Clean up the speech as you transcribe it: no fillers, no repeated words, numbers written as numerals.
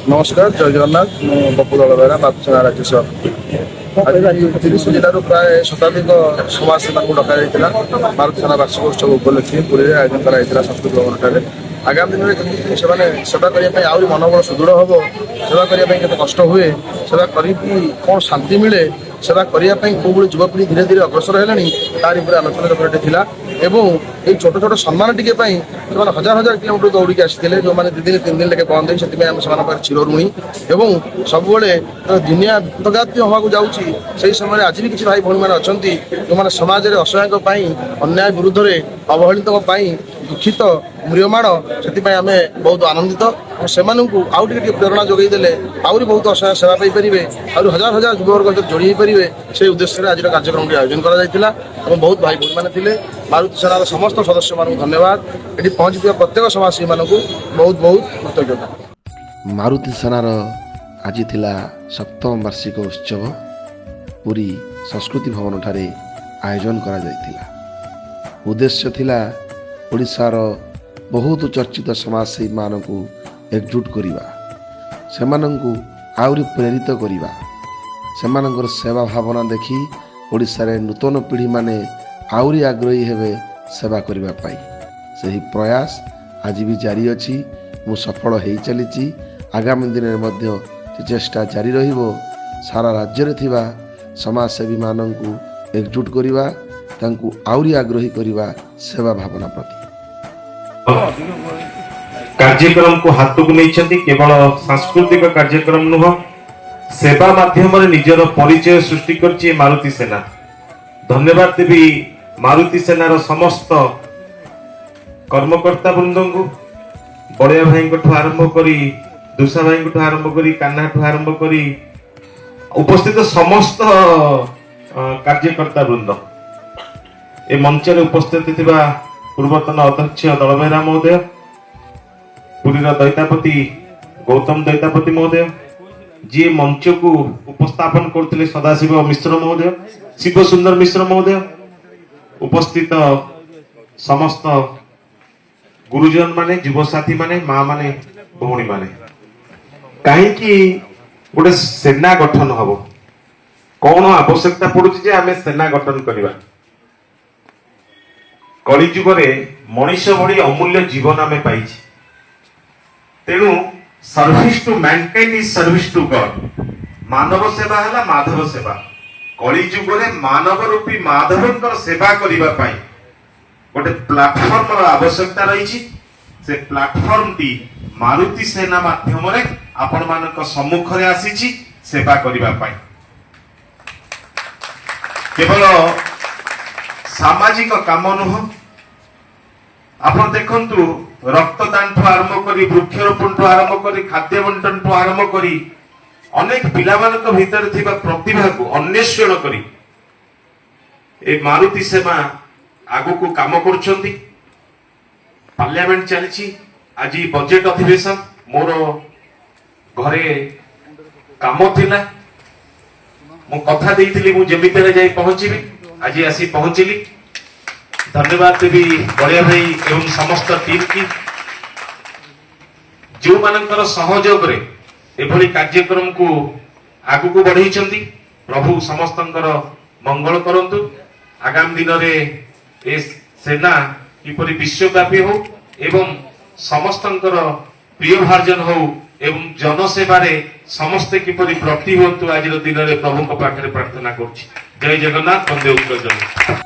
नमस्कार जय जगन्नाथ मु बपू दल बेहरा बाबूसेना राज्य सभापति आज 30 जिलूर प्राय शताधिक समाजसेवा को डक भारत सेना वार्षिक उत्सव उपलक्षे पुरी आयोजन कर संस्कृत भवन आगामी दिन में सेवा करने आहरी मनोबल सुदृढ़ हम सेवा करने कष्ट हुए सेवा करी कौन शांति मिले सेवा करने कौ युवपीढ़ी धीरे धीरे अग्रसर है तार आलोचना चक्रटे एवं ये छोट छोट सम्मान टी हजार हजार किलोमीटर दौड़ी आसते जो मैंने 2 दिन 3 दिन लेके बंद हो चिरऋणी एवं सब दुनिया विपगाती हवाक जाऊँगी से समय आज भी किसी भाई भौणी मैंने अच्छा जो मैंने समाज में असहाय अन्याय विरुद्ध में अवहेलित दुखित म्रियमाण से आम बहुत आनंदित से आउ प्रेरणा जोगईदे आहरी बहुत असहाय सेवा पाइपर आहुरी हजार हजार युववर्ग जोड़ी पारे से उद्देश्य आज कार्यक्रम आयोजन कर बहुत भाई भौणी मैंने मारुति सेनार समस्त सदस्य मान धन्यवाद ये पहुंची प्रत्येक समाजसेवी मानक बहुत बहुत कृतज्ञता। मारुति सेनार आज थिला 7म वार्षिक उत्सव पुरी संस्कृति भवन ठारे आयोजन करा जायतिला। उद्देश्य थिला ओडिशार बहुत चर्चित समाजसेवी मानकू एकजुट करिबा, सेमानंकू आउरी प्रेरित करिबा, सेमानंकर सेवा भावना देखि ओडिशारे नूतन पीढ़ी माने आउरी आग्रही हेबे सेवा करिबा पाई। सही प्रयास आज भी जारी अछि। मु सफल हो चली आगामी दिन में चेष्टा जारी रहिबो सारा राज्य रे थिबा समाजसेवी मानंकू एकजुट करिबा, तांकू आउरी आग्रही करिबा सेवा भावना प्रति। कार्यक्रम को हाथ को नहीं केवल सांस्कृतिक कार्यक्रम नुह सेवा माध्यम निजर परिचय सृष्टि करछि मारुति सेना। धन्यवाद देवी मारुति सेनार समस्त कर्मकर्ता वृंद को बड़िया भाई आरंभ करी दुसा भाई आरंभ करी कान्हा आरंभ करी उपस्थित समस्त कार्यकर्ता वृंद ए मंच रे उपस्थित थिबा पूर्वतन अध्यक्ष दलबेहरा महोदय, पुरी दैतापति गौतम दैतापति महोदय, जी मंच को उपस्थापन करते सदाशिव मिश्र महोदय, शिव सुंदर मिश्र महोदय, उपस्थित समस्त गुरुजन माने, युवसाथी माने, माँ माने, भौणी माने, कहीं गोटे सेना गठन हम कौन आवश्यकता पड़ुछि जे आमे सेना गठन करिबा। कलिजुग रे मनुष्य भली अमूल्य जीवन आमे पाइछि, तेणु service to mankind is service to God. मानव सेवा हला माधव सेवा। कलिजुग रे मानव रूपी माधवंकर सेवा करिबा पाई गोटे प्लाटफर्म आवश्यकता रही। से प्लाटफर्म टी मारुति सेना माध्यम रे आपण मानक सम्मुख रे आसीछि सेवा करिबा पाई। केवल सामाजिक काम नुह, आपण देखंतु रक्तदान ठू आरंभ करी, वृक्षरोपण ठू आरंभ करी, खाद्य बंटन ठू आरंभ करी अनेक पिलामानक भीतर थिबा प्रतिभा को अन्वेषण करी ए मारुति सेना आगु को काम करुछंती। पार्लियामेंट चली आज बजेट अधिवेशन मोर घरे काम थिला, मु कथा देइथिली मु जेमिते जाई पहुंचीबी, आज आसी पहुंचली। धन्यवाद देवी बड़िया भाई एवं समस्त टीम की जो मानकर सहयोग रे एभली कार्यक्रम को आगु को बढ़ई चंदी। प्रभु समस्तंकर मंगल करंतु। आगामी दिन रे ए सेना किपरि विश्वव्यापी हो एवं समस्तंकर प्रिय भाजन हो एवं जनसेवा रे समस्ते किपरि प्रति होतु आज दिन रे प्रभु को पाखरे प्रार्थना करछि। जय जगन्नाथ, वंदे उत्कल।